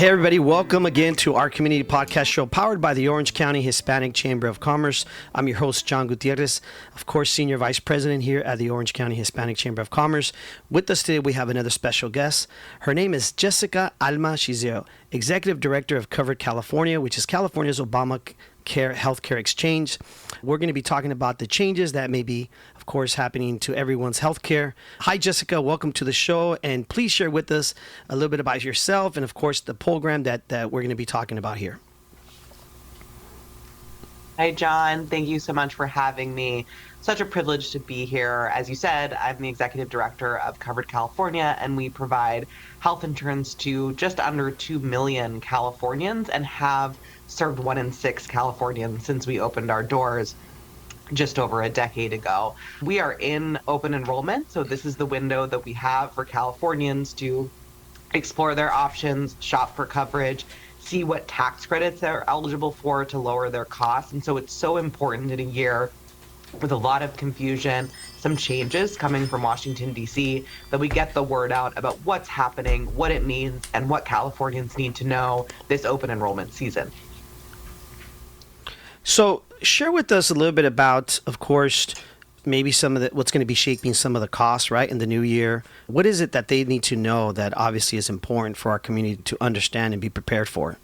Hey everybody, welcome again to our community podcast show powered by the Orange County Hispanic Chamber of Commerce. I'm your host, John Gutierrez, of course, Senior Vice President here at the Orange County Hispanic Chamber of Commerce. With us today, we have another special guest. Her name is Jessica Alma Shizeo, Executive Director of Covered California, which is California's ObamaCare healthcare exchange. We're going to be talking about the changes that may be, of course, happening to everyone's healthcare. Hi, Jessica. Welcome to the show. And please share with us a little bit about yourself and, of course, the program that we're going to be talking about here. Hi, John. Thank you so much for having me. Such a privilege to be here. As you said, I'm the Executive Director of Covered California, and we provide health insurance to just under 2 million Californians and have served 1 in 6 Californians since we opened our doors just over a decade ago. We are in open enrollment, so this is the window that we have for Californians to explore their options, shop for coverage, see what tax credits they're eligible for to lower their costs. And so it's so important in a year with a lot of confusion, some changes coming from Washington, D.C., that we get the word out about what's happening, what it means, and what Californians need to know this open enrollment season. So share with us a little bit about, of course, maybe some of what's going to be shaping some of the costs, right, in the new year. What is it that they need to know that obviously is important for our community to understand and be prepared for?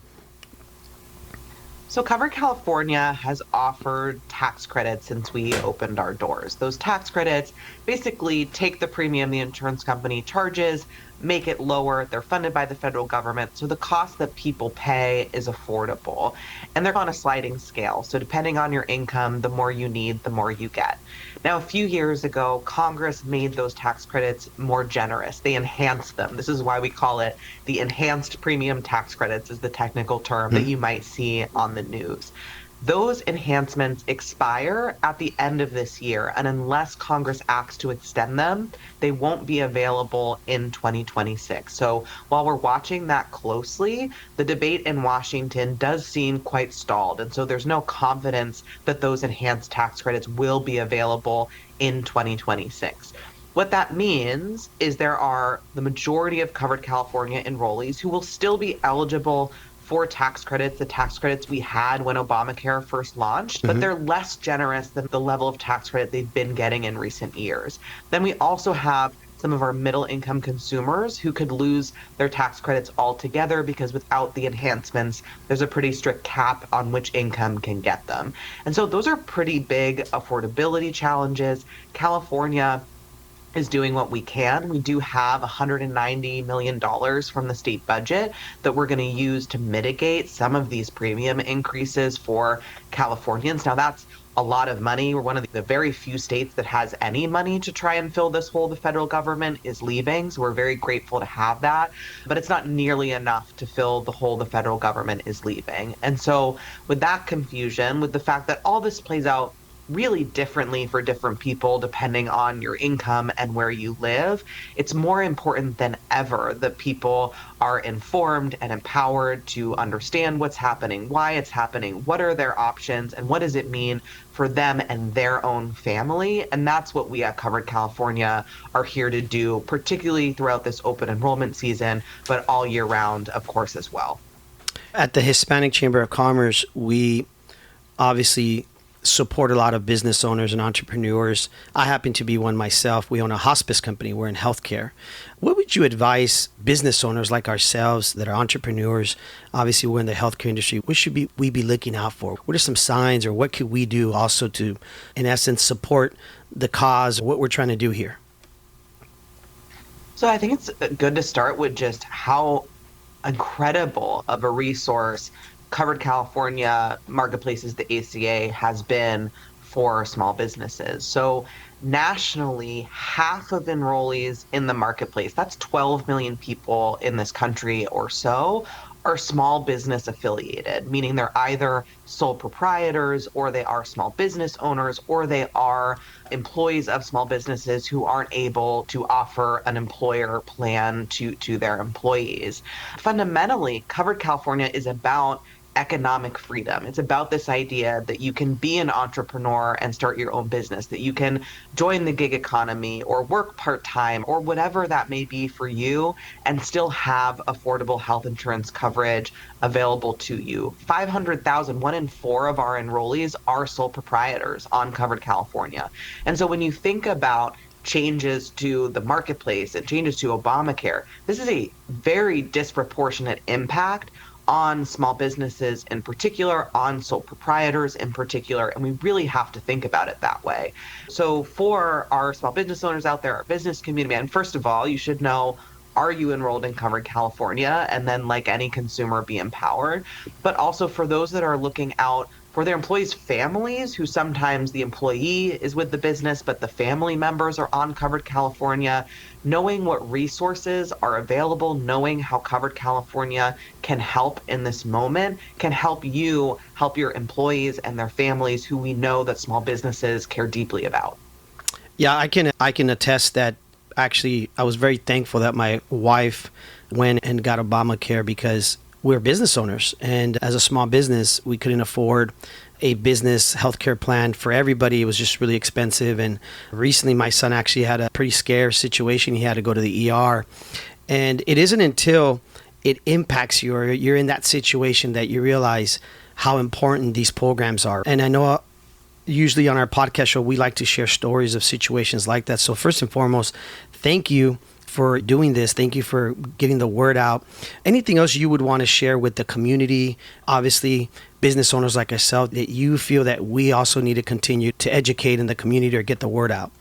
So Covered California has offered tax credits since we opened our doors. Those tax credits basically take the premium the insurance company charges, make it lower. They're funded by the federal government, so the cost that people pay is affordable. And they're on a sliding scale. So depending on your income, the more you need, the more you get. Now, a few years ago, Congress made those tax credits more generous. They enhanced them. This is why we call it the enhanced premium tax credits, is the technical term that you might see on the news. Those enhancements expire at the end of this year, and unless Congress acts to extend them, they won't be available in 2026. So while we're watching that closely, the debate in Washington does seem quite stalled, and so there's no confidence that those enhanced tax credits will be available in 2026. What that means is there are the majority of Covered California enrollees who will still be eligible for tax credits, the tax credits we had when Obamacare first launched, but they're less generous than the level of tax credit they've been getting in recent years. Then we also have some of our middle income consumers who could lose their tax credits altogether because without the enhancements, there's a pretty strict cap on which income can get them. And so those are pretty big affordability challenges. California is doing what we can. We do have $190 million from the state budget that we're going to use to mitigate some of these premium increases for Californians. Now, that's a lot of money. We're one of the very few states that has any money to try and fill this hole the federal government is leaving. So we're very grateful to have that. But it's not nearly enough to fill the hole the federal government is leaving. And so with that confusion, with the fact that all this plays out really differently for different people depending on your income and where you live, it's more important than ever that people are informed and empowered to understand what's happening, why it's happening, what are their options, and what does it mean for them and their own family. And that's what we at Covered California are here to do, particularly throughout this open enrollment season, but all year round, of course, as well. At the Hispanic Chamber of Commerce, we obviously support a lot of business owners and entrepreneurs. I happen to be one myself. We own a hospice company. We're in healthcare. What would you advise business owners like ourselves that are entrepreneurs? Obviously, we're in the healthcare industry. What should we be looking out for? What are some signs, or what could we do also to, in essence, support the cause, what we're trying to do here? So I think it's good to start with just how incredible of a resource Covered California Marketplaces, the ACA, has been for small businesses. So nationally, half of enrollees in the marketplace, that's 12 million people in this country or so, are small business affiliated, meaning they're either sole proprietors, or they are small business owners, or they are employees of small businesses who aren't able to offer an employer plan to their employees. Fundamentally, Covered California is about economic freedom. It's about this idea that you can be an entrepreneur and start your own business, that you can join the gig economy or work part-time or whatever that may be for you and still have affordable health insurance coverage available to you. 500,000, 1 in 4 of our enrollees are sole proprietors on Covered California. And so when you think about changes to the marketplace and changes to Obamacare, this is a very disproportionate impact on small businesses in particular, on sole proprietors in particular, and we really have to think about it that way. So for our small business owners out there, our business community, and first of all, you should know, are you enrolled in Covered California? And then, like any consumer, be empowered. But also for those that are looking out for their employees' families, who sometimes the employee is with the business, but the family members are on Covered California, knowing what resources are available, knowing how Covered California can help in this moment, can help you help your employees and their families, who we know that small businesses care deeply about. Yeah, I can attest that. Actually, I was very thankful that my wife went and got Obamacare, because we're business owners, and as a small business, we couldn't afford a business healthcare plan for everybody. It was just really expensive. And recently, my son actually had a pretty scary situation. He had to go to the ER, and it isn't until it impacts you, or you're in that situation, that you realize how important these programs are. And I know usually on our podcast show, we like to share stories of situations like that. So first and foremost, thank you for doing this. Thank you for getting the word out. Anything else you would want to share with the community, obviously business owners like ourselves, that you feel that we also need to continue to educate in the community or get the word out?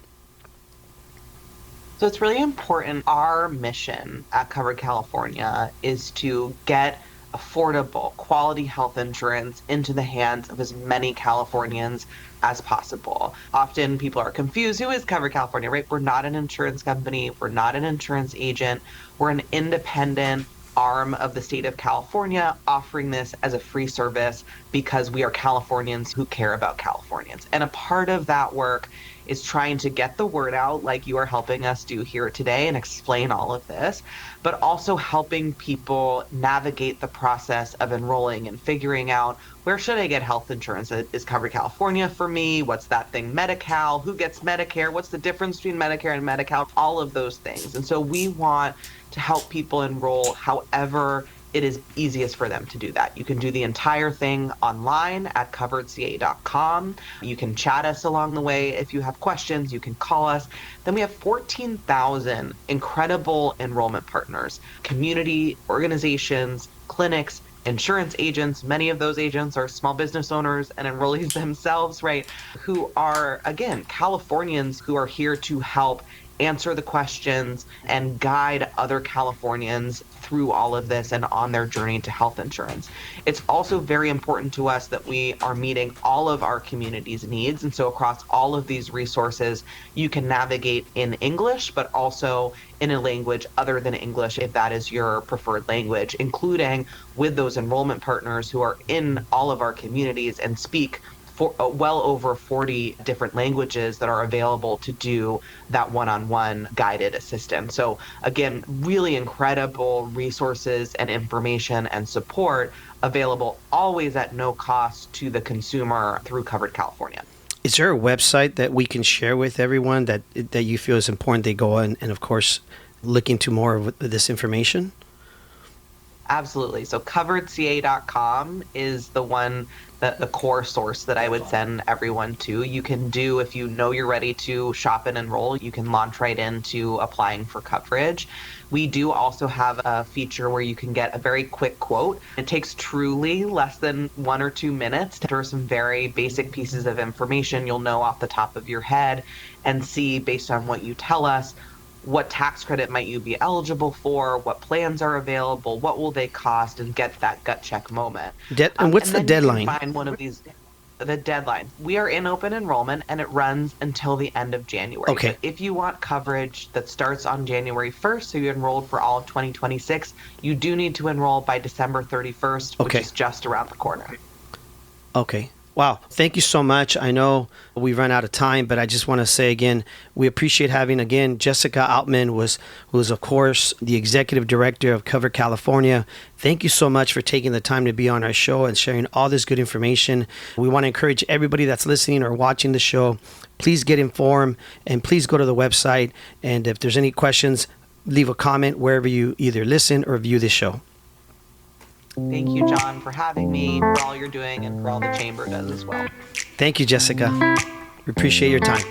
So it's really important. Our mission at Covered California is to get affordable, quality health insurance into the hands of as many Californians as possible. Often people are confused. Who is Covered California, right? We're not an insurance company. We're not an insurance agent. We're an independent arm of the state of California, offering this as a free service because we are Californians who care about Californians. And a part of that work is trying to get the word out, like you are helping us do here today, and explain all of this, but also helping people navigate the process of enrolling and figuring out, where should I get health insurance? Is Covered California for me? What's that thing, Medi-Cal? Who gets Medicare? What's the difference between Medicare and Medi-Cal? All of those things. And so we want to help people enroll however it is easiest for them to do that. You can do the entire thing online at coveredca.com. You can chat us along the way. If you have questions, you can call us. Then we have 14,000 incredible enrollment partners, community organizations, clinics, insurance agents. Many of those agents are small business owners and enrollees themselves, right? Who are, again, Californians who are here to help answer the questions and guide other Californians through all of this and on their journey to health insurance. It's also very important to us that we are meeting all of our community's needs. And so across all of these resources, you can navigate in English, but also in a language other than English, if that is your preferred language, including with those enrollment partners who are in all of our communities and speak for well over 40 different languages that are available to do that one-on-one guided assistance. So again, really incredible resources and information and support available always at no cost to the consumer through Covered California. Is there a website that we can share with everyone that you feel is important they go on and of course look into more of this information? Absolutely. So coveredca.com is the one, the core source that I would send everyone to. You can do, if you know you're ready to shop and enroll, you can launch right into applying for coverage. We do also have a feature where you can get a very quick quote. It takes truly less than 1 or 2 minutes to enter some very basic pieces of information you'll know off the top of your head and see, based on what you tell us, what tax credit might you be eligible for, what plans are available, what will they cost, and get that gut check moment. And what's the deadline? You can find one of these, the deadline. We are in open enrollment and it runs until the end of January. Okay. But if you want coverage that starts on January 1st, so you enrolled for all of 2026, you do need to enroll by December 31st, which is just around the corner. Okay. Wow. Thank you so much. I know we've run out of time, but I just want to say again, we appreciate having, again, Jessica Altman who's of course the executive director of Cover California. Thank you so much for taking the time to be on our show and sharing all this good information. We want to encourage everybody that's listening or watching the show, please get informed and please go to the website. And if there's any questions, leave a comment wherever you either listen or view this show. Thank you, John, for having me, for all you're doing, and for all the Chamber does as well. Thank you, Jessica. We appreciate your time.